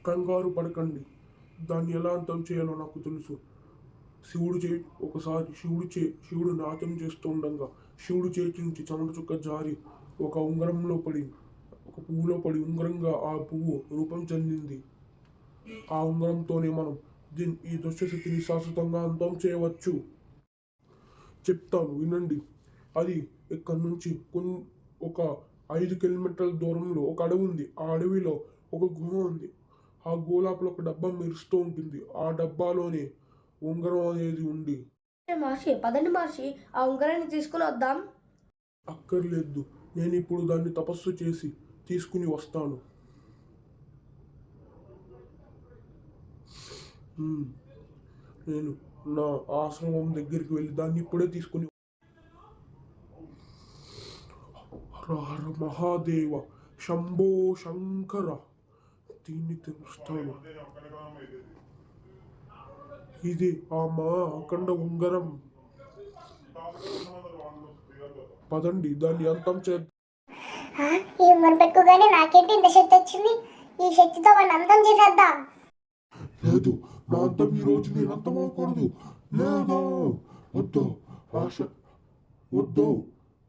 కంగారు పడకండి. దాన్ని ఎలా అంతం చేయాలో నాకు తెలుసు. ఒకసారి శివుడు నాట్యం చేస్తూ ఉండగా శివుడు చేతి నుంచి చెమట చుక్క జారి ఒక ఉంగరంలో పడి, ఒక పువ్వులో పడి ఉంగరంగా ఆ పువ్వు రూపం చెందింది. ఆ ఉంగరంతోనే మనం ఈ దుష్టశక్తిని శాశ్వతంగా అంతం చేయవచ్చు. చెప్తాను వినండి. అది ఇక్కడ నుంచి ఒక 5 కిలోమీటర్ల దూరంలో ఒక అడవి ఉంది. ఆ అడవిలో ఒక గుహ ఉంది. ఆ గుహ లోపల ఒక డబ్బా మెరుస్తూ ఉంటుంది. ఆ డబ్బాలోనే ఉంగరం అనేది ఉంది. మహర్షి, పదండి మహర్షి, ఆ ఉంగరాన్ని తీసుకుని వద్దాం. అక్కర్లేదు, నేను ఇప్పుడు దాన్ని తపస్సు చేసి తీసుకుని వస్తాను. నేను నా ఆశ్రమం దగ్గరికి వెళ్ళి దాన్ని ఇప్పుడే తీసుకుని హర హర మహాదేవ శంభో శంకర దీన్ని తెలుస్తాను. ఇది ఆ మా అఖండ ఉంగరం. పదండి దాన్ని అంతం చేద్దాం. ఈ ఉంగరం పెట్టుకోగానే నాకేంటి ఇంత శక్తి వచ్చింది? ఈ శక్తితో వాడిని అంతం చేసేద్దాం. లేదు, నా అంతం ఈ రోజు నేను అంతం అవ్వకూడదు. లేదు, వద్దు, వద్దు.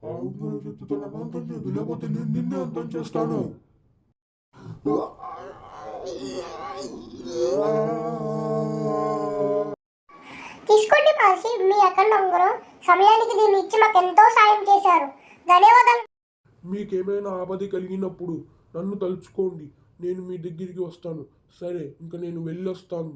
ఆ ఉంగరం శక్తితో నన్ను అంతం చేయదు, లేకపోతే నేను నిన్నే అంతం చేస్తాను. తీసుకోండి మహర్షి, మీ అఖండ ఉంగరం. సమయానికి దీన్ని ఇచ్చి మాకు ఎంతో సాయం చేశారు. ధన్యవాదాలు. మీకేమైనా ఆపద కలిగినప్పుడు నన్ను తలుచుకోండి, నేను మీ దగ్గరికి వస్తాను. సరే, ఇంకా నేను వెళ్ళొస్తాను.